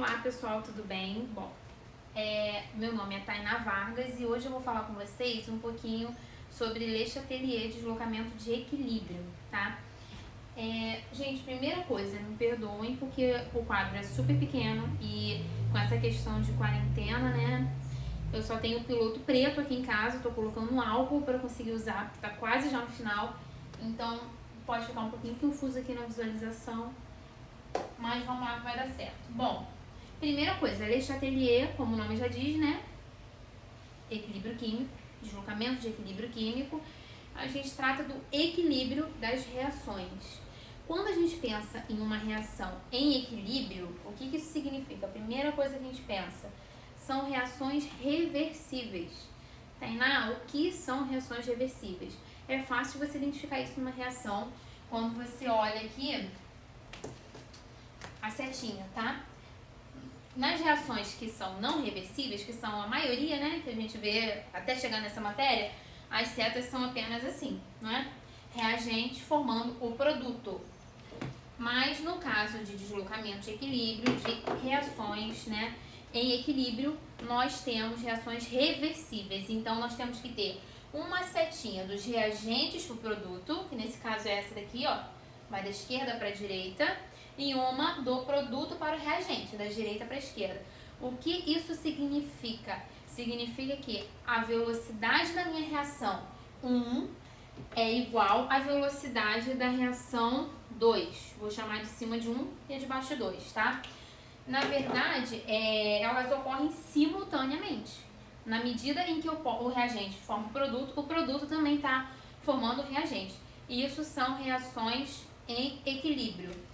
Olá pessoal, tudo bem? Bom, meu nome é Tainá Vargas e hoje eu vou falar com vocês um pouquinho sobre Le Chatelier, deslocamento de equilíbrio, tá? Gente, primeira coisa, me perdoem porque o quadro é super pequeno e com essa questão de quarentena, né? Eu só tenho o piloto preto aqui em casa, tô colocando um álcool para conseguir usar, porque tá quase já no final, então pode ficar um pouquinho confuso aqui na visualização, mas vamos lá que vai dar certo. Bom, primeira coisa, Le Chatelier, como o nome já diz, né? Equilíbrio químico, deslocamento de equilíbrio químico. A gente trata do equilíbrio das reações. Quando a gente pensa em uma reação em equilíbrio, o que isso significa? A primeira coisa que a gente pensa são reações reversíveis. Tainá, o que são reações reversíveis? É fácil você identificar isso numa reação quando você olha aqui a setinha, tá? Nas reações que são não reversíveis, que são a maioria, né, que a gente vê até chegar nessa matéria, as setas são apenas assim, não é? Reagente formando o produto. Mas no caso de deslocamento de equilíbrio, de reações, né, em equilíbrio, nós temos reações reversíveis. Então nós temos que ter uma setinha dos reagentes para o produto, que nesse caso é essa daqui, ó, vai da esquerda para a direita, e uma do produto para o reagente, da direita para a esquerda. O que isso significa? Significa que a velocidade da minha reação 1 é igual à velocidade da reação 2. Vou chamar de cima de 1 e de baixo de 2, tá? Na verdade, elas ocorrem simultaneamente. Na medida em que o reagente forma o produto também está formando o reagente. E isso são reações em equilíbrio.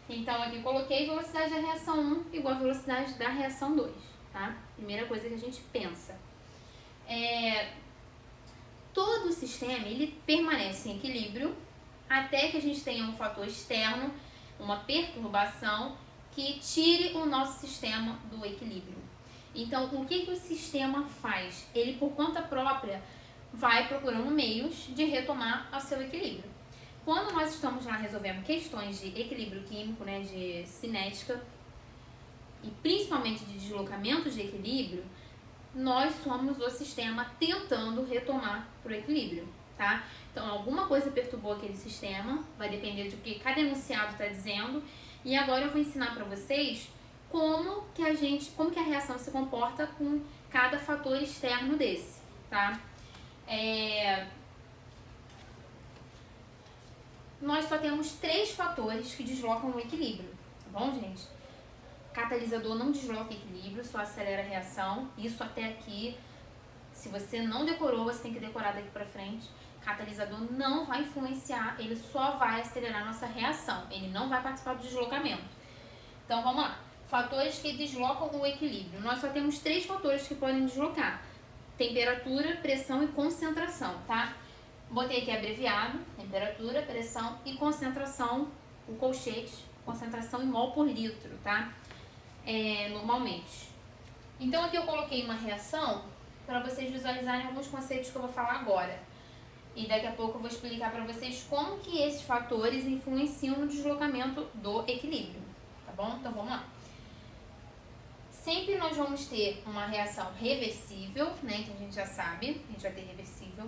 Então, aqui coloquei velocidade da reação 1 igual a velocidade da reação 2, tá? Primeira coisa que a gente pensa. Todo o sistema, ele permanece em equilíbrio até que a gente tenha um fator externo, uma perturbação, que tire o nosso sistema do equilíbrio. Então, o que o sistema faz? Ele, por conta própria, vai procurando meios de retomar o seu equilíbrio. Quando nós estamos lá resolvendo questões de equilíbrio químico, né, de cinética e principalmente de deslocamento de equilíbrio, nós somos o sistema tentando retomar para o equilíbrio, tá? Então, alguma coisa perturbou aquele sistema, vai depender do que cada enunciado está dizendo, e agora eu vou ensinar para vocês como que a reação se comporta com cada fator externo desse, tá? Nós só temos 3 fatores que deslocam o equilíbrio, tá bom, gente? Catalisador não desloca equilíbrio, só acelera a reação. Isso até aqui, se você não decorou, você tem que decorar daqui pra frente. Catalisador não vai influenciar, ele só vai acelerar a nossa reação, ele não vai participar do deslocamento. Então vamos lá, fatores que deslocam o equilíbrio. Nós só temos 3 fatores que podem deslocar: temperatura, pressão e concentração, tá? Botei aqui abreviado: temperatura, pressão e concentração, o colchete, concentração em mol por litro, tá? Normalmente. Então aqui eu coloquei uma reação para vocês visualizarem alguns conceitos que eu vou falar agora. E daqui a pouco eu vou explicar para vocês como que esses fatores influenciam no deslocamento do equilíbrio, tá bom? Então vamos lá. Sempre nós vamos ter uma reação reversível, né, que a gente já sabe, a gente vai ter reversível.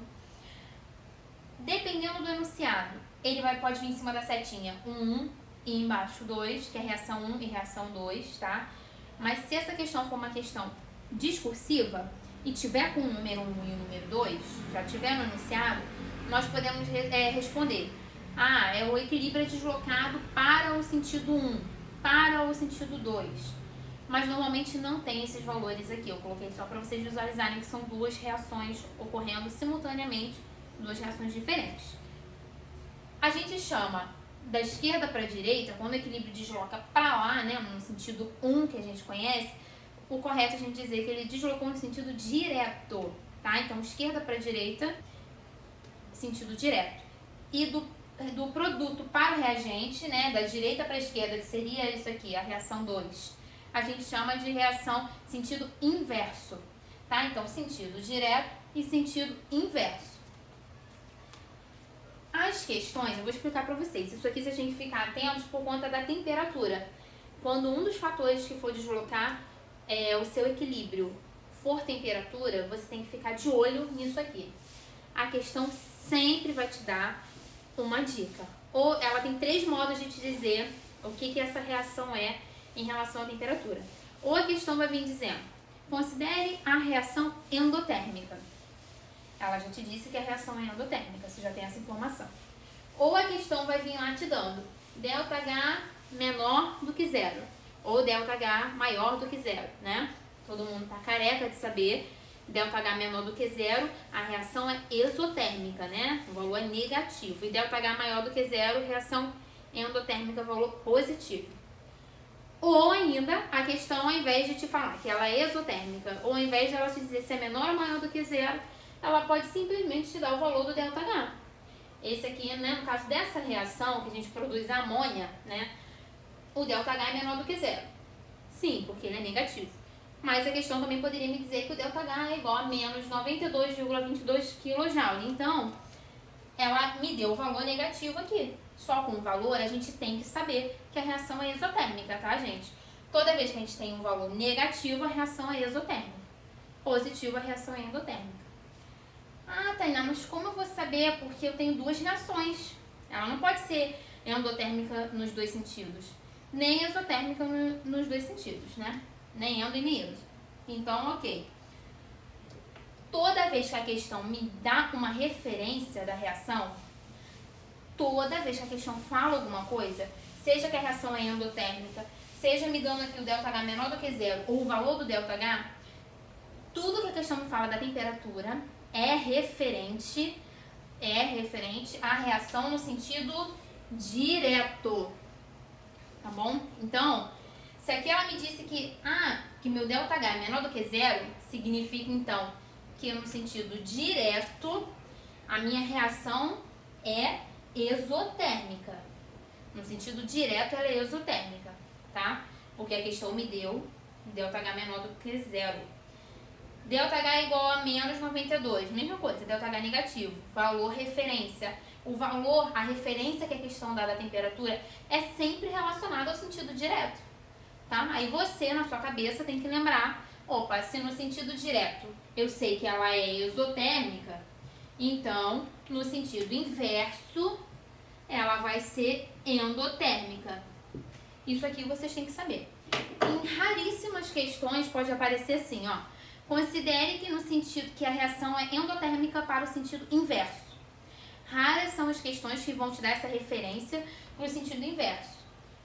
Dependendo do enunciado, ele pode vir em cima da setinha 1 e embaixo 2, que é reação 1 e reação 2, tá? Mas se essa questão for uma questão discursiva e tiver com o número 1 e o número 2, já tiver no enunciado, nós podemos responder: o equilíbrio é deslocado para o sentido 1, para o sentido 2. Mas normalmente não tem esses valores aqui, eu coloquei só para vocês visualizarem que são 2 reações ocorrendo simultaneamente, 2 reações diferentes. A gente chama da esquerda para a direita, quando o equilíbrio desloca para lá, né, no sentido 1 que a gente conhece, o correto é a gente dizer que ele deslocou no sentido direto, tá? Então, esquerda para a direita, sentido direto. E do produto para o reagente, né, da direita para a esquerda, que seria isso aqui, a reação 2, a gente chama de reação sentido inverso, tá? Então, sentido direto e sentido inverso. As questões, eu vou explicar para vocês. Isso aqui vocês têm que ficar atentos por conta da temperatura. quando um dos fatores que for deslocar o seu equilíbrio for temperatura, você tem que ficar de olho nisso aqui. A questão sempre vai te dar uma dica. Ou ela tem 3 modos de te dizer o que essa reação é em relação à temperatura. Ou a questão vai vir dizendo, considere a reação endotérmica. Ela já te disse que a reação é endotérmica, você já tem essa informação. Ou a questão vai vir lá te dando ΔH menor do que 0. Ou ΔH maior do que 0, né? Todo mundo tá careca de saber. ΔH menor do que 0, a reação é exotérmica, né? O valor é negativo. E ΔH maior do que 0, reação endotérmica, valor positivo. Ou ainda, a questão, ao invés de te falar que ela é exotérmica, ou ao invés de ela te dizer se é menor ou maior do que 0, ela pode simplesmente te dar o valor do ΔH. Esse aqui, né, no caso dessa reação, que a gente produz amônia, né, o ΔH é menor do que 0. Sim, porque ele é negativo. Mas a questão também poderia me dizer que o ΔH é igual a menos 92,22 kJ. Então, ela me deu o valor negativo aqui. Só com o valor, a gente tem que saber que a reação é exotérmica, tá, gente? Toda vez que a gente tem um valor negativo, a reação é exotérmica. Positivo, a reação é endotérmica. Ah, Tainá, mas como eu vou saber? Porque eu tenho 2 reações. Ela não pode ser endotérmica nos 2 sentidos. Nem exotérmica nos 2 sentidos, né? Nem endo e nem exo. Então, ok. Toda vez que a questão me dá uma referência da reação, toda vez que a questão fala alguma coisa, seja que a reação é endotérmica, seja me dando aqui o ΔH menor do que 0 ou o valor do ΔH, tudo que a questão me fala da temperatura é referente à reação no sentido direto, tá bom? Então, se aqui ela me disse que meu ΔH é menor do que 0, significa então que no sentido direto a minha reação é exotérmica. No sentido direto ela é exotérmica, tá? Porque a questão me deu ΔH menor do que 0. ΔH é igual a menos 92, mesma coisa, ΔH negativo, valor referência. O valor, a referência que a questão dá da temperatura é sempre relacionada ao sentido direto, tá? Aí você, na sua cabeça, tem que lembrar, opa, se no sentido direto eu sei que ela é exotérmica, então, no sentido inverso, ela vai ser endotérmica. Isso aqui vocês têm que saber. Em raríssimas questões pode aparecer assim, ó. Considere que no sentido que a reação é endotérmica para o sentido inverso. Raras são as questões que vão te dar essa referência para o sentido inverso.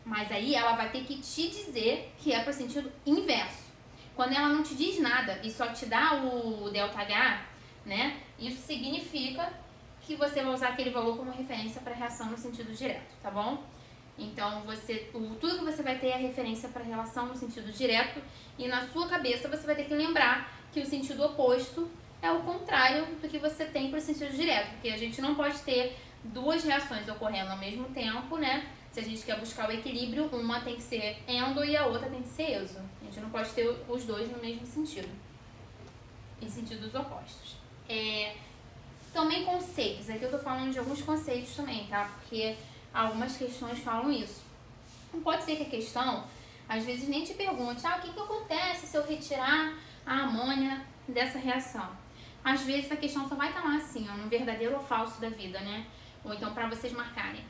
Mas aí ela vai ter que te dizer que é para o sentido inverso. Quando ela não te diz nada e só te dá o ΔH, né? Isso significa que você vai usar aquele valor como referência para a reação no sentido direto, tá bom? Então, tudo que você vai ter é referência para a relação no sentido direto e na sua cabeça você vai ter que lembrar que o sentido oposto é o contrário do que você tem para o sentido direto, porque a gente não pode ter 2 reações ocorrendo ao mesmo tempo, né? Se a gente quer buscar o equilíbrio, uma tem que ser endo e a outra tem que ser exo. A gente não pode ter os 2 no mesmo sentido, em sentidos opostos. Também conceitos, aqui eu tô falando de alguns conceitos também, tá? Porque algumas questões falam isso. Não pode ser que a questão, às vezes, nem te pergunte, o que acontece se eu retirar a amônia dessa reação? Às vezes a questão só vai estar lá assim, ó, no verdadeiro ou falso da vida, né? Ou então para vocês marcarem.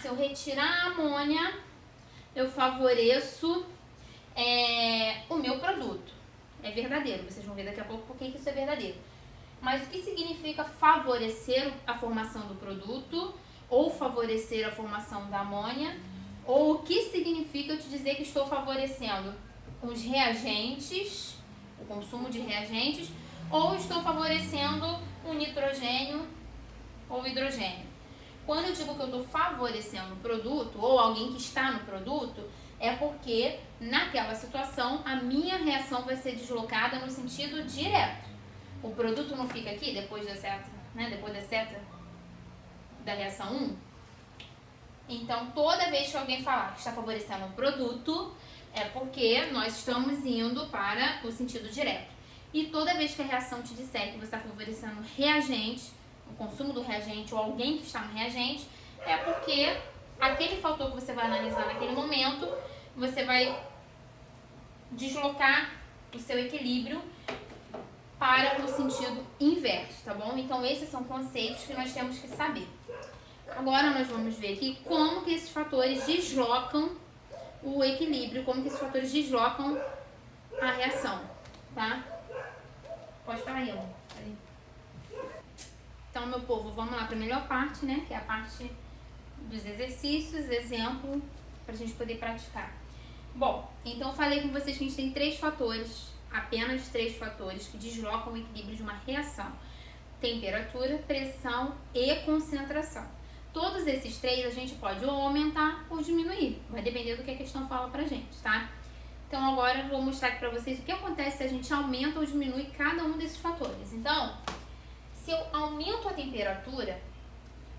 Se eu retirar a amônia, eu favoreço o meu produto. É verdadeiro, vocês vão ver daqui a pouco por que isso é verdadeiro. Mas o que significa favorecer a formação do produto ou favorecer a formação da amônia? Ou o que significa eu te dizer que estou favorecendo os reagentes, o consumo de reagentes, ou estou favorecendo o nitrogênio ou o hidrogênio? Quando eu digo que eu estou favorecendo o produto ou alguém que está no produto, é porque naquela situação a minha reação vai ser deslocada no sentido direto. O produto não fica aqui depois da seta, né? Depois da seta da reação 1. Então, toda vez que alguém falar que está favorecendo um produto, é porque nós estamos indo para o sentido direto. E toda vez que a reação te disser que você está favorecendo reagente, o consumo do reagente ou alguém que está no reagente, é porque aquele fator que você vai analisar naquele momento você vai deslocar o seu equilíbrio para o sentido inverso, tá bom? Então, esses são conceitos que nós temos que saber. Agora, nós vamos ver aqui como que esses fatores deslocam o equilíbrio, como que esses fatores deslocam a reação, tá? Pode parar aí, ó. Então, meu povo, vamos lá para a melhor parte, né? Que é a parte dos exercícios, exemplo, para a gente poder praticar. Bom, então eu falei com vocês que a gente tem 3 fatores, apenas 3 fatores que deslocam o equilíbrio de uma reação: temperatura, pressão e concentração. Todos esses 3 a gente pode ou aumentar ou diminuir, vai depender do que a questão fala pra gente, tá? Então agora eu vou mostrar aqui pra vocês o que acontece se a gente aumenta ou diminui cada um desses fatores. Então, se eu aumento a temperatura,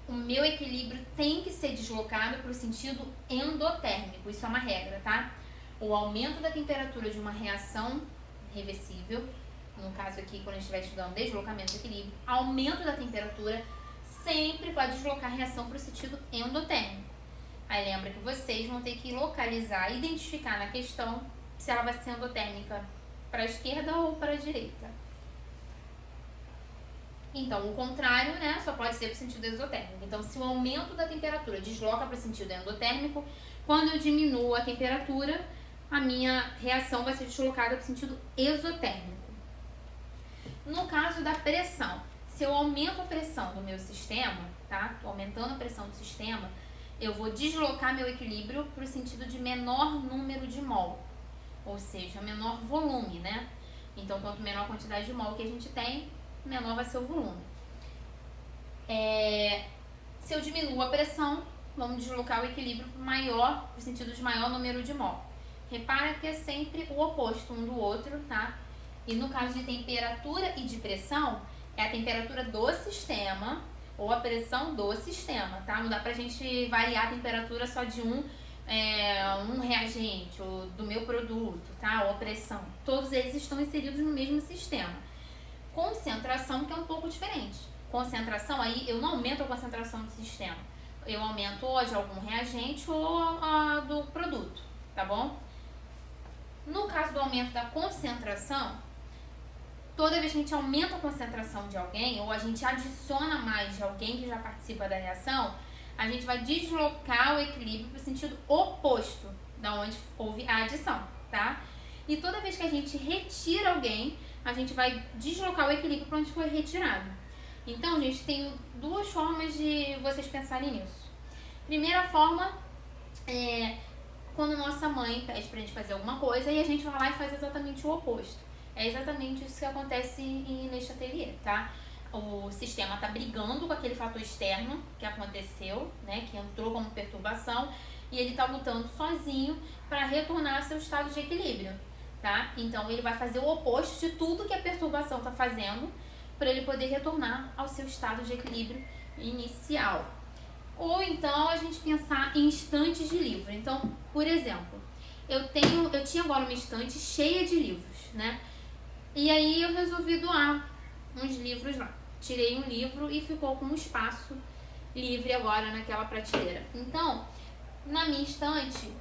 o meu equilíbrio tem que ser deslocado para o sentido endotérmico, isso é uma regra, tá? O aumento da temperatura de uma reação reversível, no caso aqui quando a gente estiver estudando deslocamento de equilíbrio, aumento da temperatura sempre vai deslocar a reação para o sentido endotérmico. Aí lembra que vocês vão ter que localizar, identificar na questão se ela vai ser endotérmica para a esquerda ou para a direita. Então, o contrário, né, só pode ser para o sentido exotérmico. Então, se o aumento da temperatura desloca para o sentido endotérmico, quando eu diminuo a temperatura, a minha reação vai ser deslocada para o sentido exotérmico. No caso da pressão, se eu aumento a pressão do meu sistema, tá? Estou aumentando a pressão do sistema, eu vou deslocar meu equilíbrio para o sentido de menor número de mol, ou seja, menor volume, né? Então, quanto menor a quantidade de mol que a gente tem, menor vai ser o volume. Se eu diminuo a pressão, vamos deslocar o equilíbrio para o sentido de maior número de mol. Repara que é sempre o oposto um do outro, tá? E no caso de temperatura e de pressão, é a temperatura do sistema ou a pressão do sistema, tá? Não dá pra gente variar a temperatura só de um reagente ou do meu produto, tá? Ou a pressão. Todos eles estão inseridos no mesmo sistema. Concentração, que é um pouco diferente. Concentração, aí eu não aumento a concentração do sistema. Eu aumento ou de algum reagente ou a do produto, tá bom? No caso do aumento da concentração, toda vez que a gente aumenta a concentração de alguém ou a gente adiciona mais de alguém que já participa da reação, a gente vai deslocar o equilíbrio para o sentido oposto da onde houve a adição, tá? E toda vez que a gente retira alguém, a gente vai deslocar o equilíbrio para onde foi retirado. Então, gente, tem 2 formas de vocês pensarem nisso. Primeira forma é quando nossa mãe pede pra gente fazer alguma coisa e a gente vai lá e faz exatamente o oposto. É exatamente isso que acontece neste ateliê, tá? O sistema tá brigando com aquele fator externo que aconteceu, né, que entrou como perturbação, e ele tá lutando sozinho para retornar ao seu estado de equilíbrio, tá? Então ele vai fazer o oposto de tudo que a perturbação tá fazendo para ele poder retornar ao seu estado de equilíbrio inicial. Ou então a gente pensar em estantes de livro. Então, por exemplo, eu tinha agora uma estante cheia de livros, né? E aí eu resolvi doar uns livros lá. Tirei um livro e ficou com um espaço livre agora naquela prateleira. Então, na minha estante,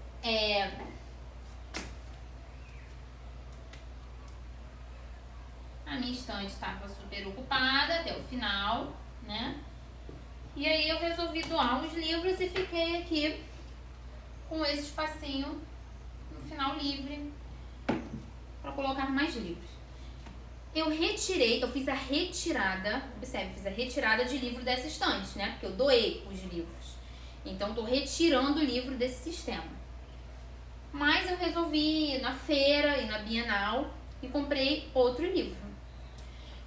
a minha estante estava super ocupada até o final, né? E aí eu resolvi doar uns livros e fiquei aqui com esse espacinho no final livre para colocar mais livros. Eu fiz a retirada, observe, fiz a retirada de livro dessa estante, né? Porque eu doei os livros. Então, estou retirando o livro desse sistema. Mas eu resolvi ir na feira e na Bienal e comprei outro livro.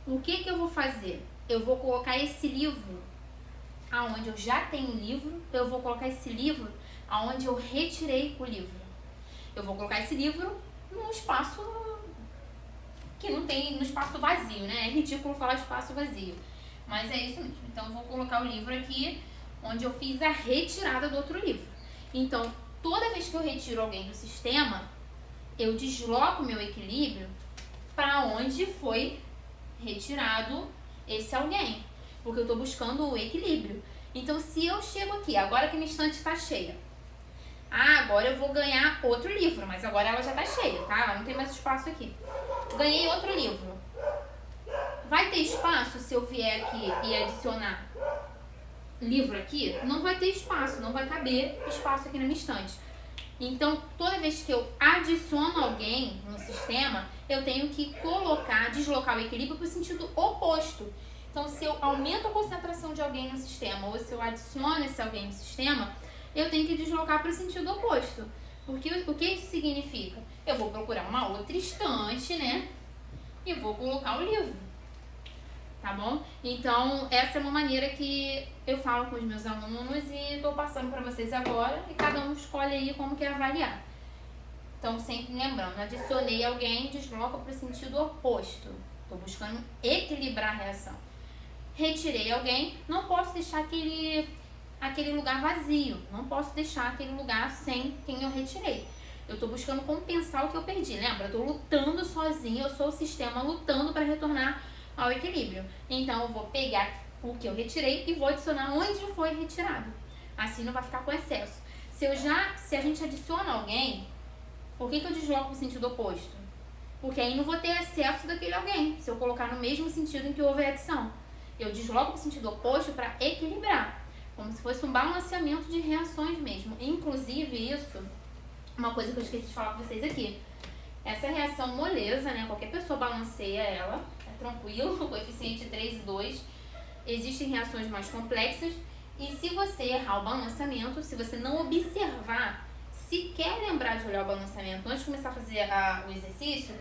O que eu vou fazer? Eu vou colocar esse livro aonde eu já tenho o livro, eu vou colocar esse livro aonde eu retirei o livro. Eu vou colocar esse livro num espaço que não tem, no espaço vazio, né? É ridículo falar espaço vazio, mas é isso mesmo. Então eu vou colocar o livro aqui onde eu fiz a retirada do outro livro. Então, toda vez que eu retiro alguém do sistema, eu desloco o meu equilíbrio para onde foi retirado esse alguém, porque eu estou buscando o equilíbrio. Então, se eu chego aqui, agora que minha estante está cheia, Ah, agora eu vou ganhar outro livro, mas agora ela já tá cheia, tá? Ela não tem mais espaço aqui. Ganhei outro livro. Vai ter espaço se eu vier aqui e adicionar livro aqui? Não vai ter espaço, não vai caber espaço aqui na minha estante. Então, toda vez que eu adiciono alguém no sistema, eu tenho que deslocar o equilíbrio para o sentido oposto. Então, se eu aumento a concentração de alguém no sistema ou se eu adiciono esse alguém no sistema, eu tenho que deslocar para o sentido oposto. Porque o que isso significa? Eu vou procurar uma outra estante, né? E vou colocar o livro. Tá bom? Então, essa é uma maneira que eu falo com os meus alunos e estou passando para vocês agora e cada um escolhe aí como quer avaliar. Então, sempre lembrando, adicionei alguém, desloca para o sentido oposto. Estou buscando equilibrar a reação. Retirei alguém, não posso deixar aquele lugar vazio. Não posso deixar aquele lugar sem quem eu retirei. Eu estou buscando compensar o que eu perdi. Lembra? Eu estou lutando sozinho, eu sou o sistema lutando para retornar ao equilíbrio. Então, eu vou pegar o que eu retirei e vou adicionar onde foi retirado. Assim não vai ficar com excesso. Se a gente adiciona alguém, por que eu desloco no sentido oposto? Porque aí não vou ter excesso daquele alguém, se eu colocar no mesmo sentido em que houve a adição. Eu desloco no sentido oposto para equilibrar, como se fosse um balanceamento de reações mesmo. Inclusive isso, uma coisa que eu esqueci de falar com vocês aqui. Essa reação moleza, né? Qualquer pessoa balanceia ela, é tranquilo, coeficiente 3 e 2. Existem reações mais complexas e se você errar o balanceamento, se você não observar, se quer lembrar de olhar o balanceamento antes de começar a fazer o exercício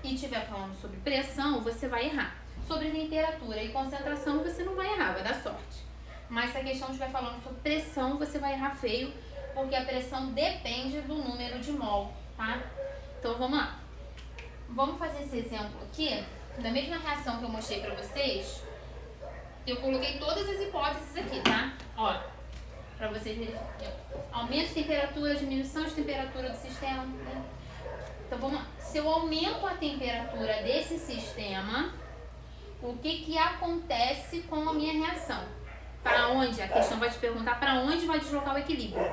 e estiver falando sobre pressão, você vai errar. Sobre temperatura e concentração, você não vai errar, vai dar sorte. Mas se a questão estiver falando sobre pressão, você vai errar feio, porque a pressão depende do número de mol, tá? Então vamos lá. Vamos fazer esse exemplo aqui, da mesma reação que eu mostrei pra vocês. Eu coloquei todas as hipóteses aqui, tá? Ó, pra vocês verificarem. Aumento de temperatura, diminuição de temperatura do sistema, né? Então vamos lá. Se eu aumento a temperatura desse sistema, o que acontece com a minha reação? Para onde? A questão vai te perguntar para onde vai deslocar o equilíbrio.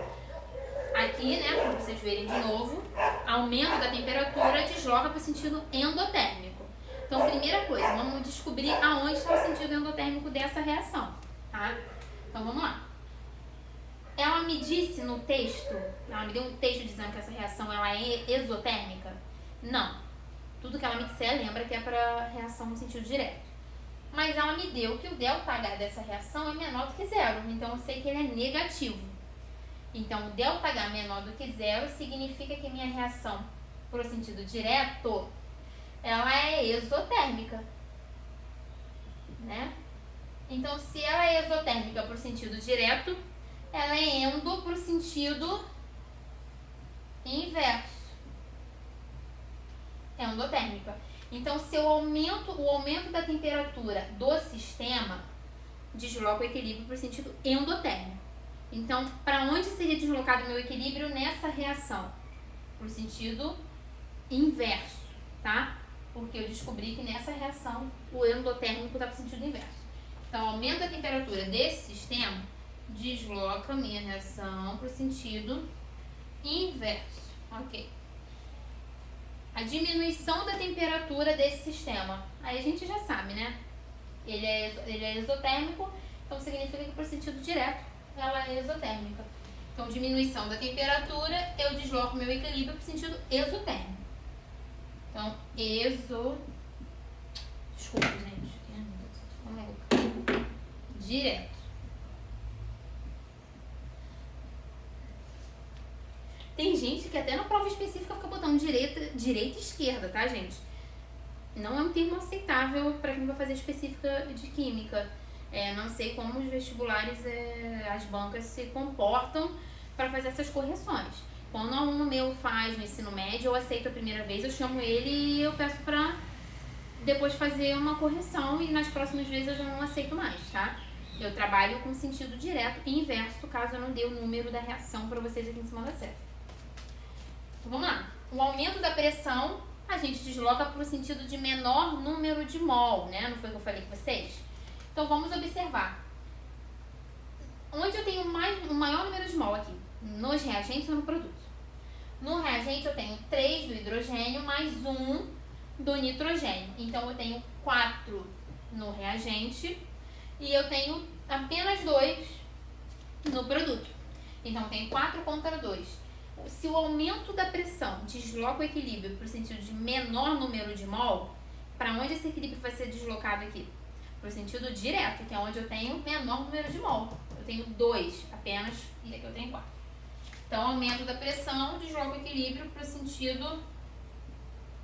Aqui, né, para vocês verem de novo, aumento da temperatura desloca para o sentido endotérmico. Então, primeira coisa, vamos descobrir aonde está o sentido endotérmico dessa reação, tá? Então, vamos lá. Ela me disse no texto, ela me deu um texto dizendo que essa reação ela é exotérmica? Não. Tudo que ela me disser, lembra que é para reação no sentido direto. Mas ela me deu que o ΔH dessa reação é menor do que zero, então eu sei que ele é negativo. Então, o ΔH menor do que zero significa que minha reação para o sentido direto, ela é exotérmica, né? Então, se ela é exotérmica para o sentido direto, ela é endo para o sentido inverso. É endotérmica. Então, se eu aumento o aumento da temperatura do sistema, desloca o equilíbrio para o sentido endotérmico. Então, para onde seria deslocado o meu equilíbrio nessa reação? Para o sentido inverso, tá? Porque eu descobri que nessa reação o endotérmico está para o sentido inverso. Então, aumento a temperatura desse sistema, desloca a minha reação para o sentido inverso. Ok. A diminuição da temperatura desse sistema. Aí a gente já sabe, né? Ele é exotérmico, então significa que para o sentido direto ela é exotérmica. Então, diminuição da temperatura, eu desloco meu equilíbrio para o sentido exotérmico. Então, Desculpa, gente. Direto. Tem gente que até na prova específica fica botando direita e esquerda, tá, gente? Não é um termo aceitável para quem vai fazer específica de química. Não sei como os vestibulares, as bancas se comportam para fazer essas correções. Quando um aluno meu faz no ensino médio, eu aceito a primeira vez, eu chamo ele e eu peço para depois fazer uma correção e nas próximas vezes eu já não aceito mais, tá? Eu trabalho com sentido direto e inverso, caso eu não dê o número da reação para vocês aqui em cima da série. Então, vamos lá. O aumento da pressão, a gente desloca para o sentido de menor número de mol, né? Não foi o que eu falei com vocês? Então, vamos observar. Onde eu tenho o maior número de mol aqui? nos reagentes ou no produto? No reagente eu tenho 3 do hidrogênio mais 1 do nitrogênio. Então eu tenho 4 no reagente e eu tenho apenas 2 no produto. Então eu tenho 4 contra 2. Se o aumento da pressão desloca o equilíbrio para o sentido de menor número de mol, para onde esse equilíbrio vai ser deslocado aqui? Para o sentido direto, que é onde eu tenho menor número de mol. Eu tenho 2 apenas e aqui eu tenho 4. Então, aumento da pressão desloca o equilíbrio para o sentido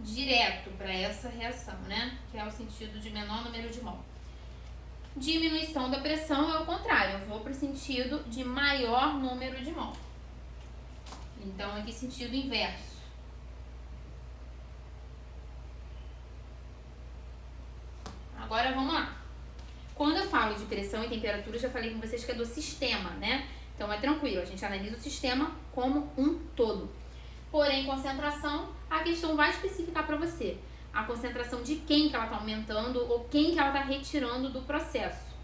direto, para essa reação, né? Que é o sentido de menor número de mol. Diminuição da pressão é o contrário, eu vou para o sentido de maior número de mol. Então, aqui sentido inverso. Agora, vamos lá. Quando eu falo de pressão e temperatura, eu já falei com vocês que é do sistema, né? Então é tranquilo, a gente analisa o sistema como um todo. Porém, concentração, a questão vai especificar para você a concentração de quem que ela está aumentando ou quem que ela está retirando do processo.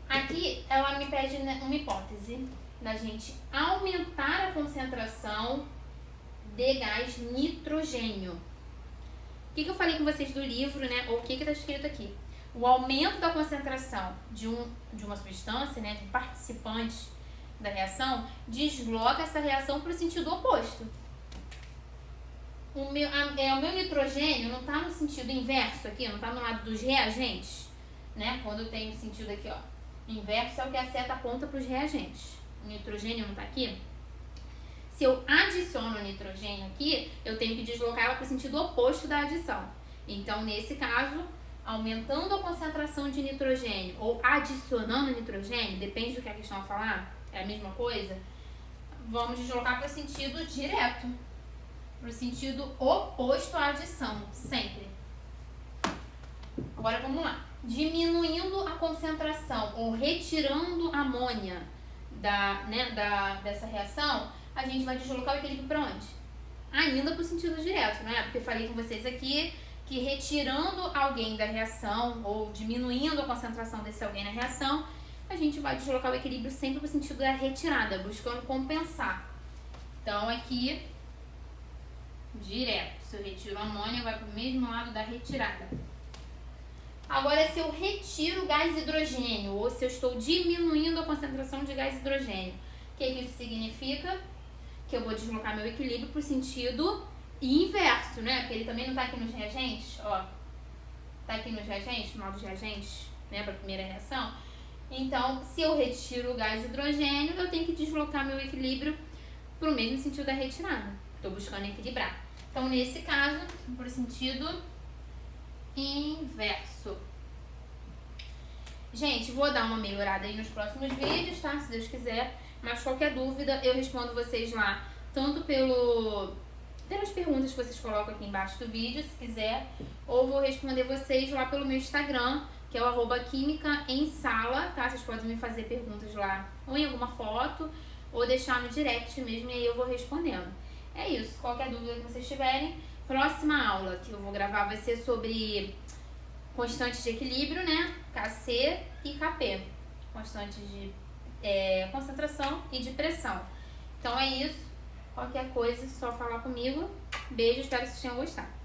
Aqui ela me pede uma hipótese da gente aumentar a concentração de gás nitrogênio. O que eu falei com vocês do livro, né? Ou o que está escrito aqui? O aumento da concentração de uma substância, né, de participantes da reação, desloca essa reação para o sentido oposto. O meu nitrogênio não está no sentido inverso aqui, não está no lado dos reagentes, né? Quando eu tenho o sentido aqui, ó, inverso é o que a seta aponta para os reagentes. O nitrogênio não está aqui. Se eu adiciono o nitrogênio aqui, eu tenho que deslocar ela para o sentido oposto da adição. Então, nesse caso, aumentando a concentração de nitrogênio ou adicionando nitrogênio, depende do que a questão vai falar, é a mesma coisa, vamos deslocar para o sentido direto, para o sentido oposto à adição, sempre. Agora vamos lá. Diminuindo a concentração ou retirando a amônia dessa reação, a gente vai deslocar o equilíbrio para onde? Ainda para o sentido direto, né? Porque eu falei com vocês aqui que retirando alguém da reação ou diminuindo a concentração desse alguém na reação, a gente vai deslocar o equilíbrio sempre para o sentido da retirada, buscando compensar. Então, aqui, direto. Se eu retiro a amônia, vai para o mesmo lado da retirada. Agora, se eu retiro o gás hidrogênio, ou se eu estou diminuindo a concentração de gás hidrogênio, o que isso significa? Que eu vou deslocar meu equilíbrio para o sentido inverso, né? Porque ele também não está aqui nos reagentes, ó. Está aqui nos reagentes, no lado dos reagentes, né? Para a primeira reação. Então, se eu retiro o gás hidrogênio, eu tenho que deslocar meu equilíbrio para o mesmo sentido da retirada. Estou buscando equilibrar. Então, nesse caso, para o sentido inverso. Gente, vou dar uma melhorada aí nos próximos vídeos, tá? Se Deus quiser. Mas qualquer dúvida, eu respondo vocês lá, tanto pelas perguntas que vocês colocam aqui embaixo do vídeo, se quiser, ou vou responder vocês lá pelo meu Instagram, que é o @químicaemsala, tá? Vocês podem me fazer perguntas lá, ou em alguma foto, ou deixar no direct mesmo, e aí eu vou respondendo. É isso, qualquer dúvida que vocês tiverem, próxima aula que eu vou gravar vai ser sobre constantes de equilíbrio, né? Kc e Kp, constantes de concentração e de pressão. Então é isso, qualquer coisa, só falar comigo. Beijo, espero que vocês tenham gostado.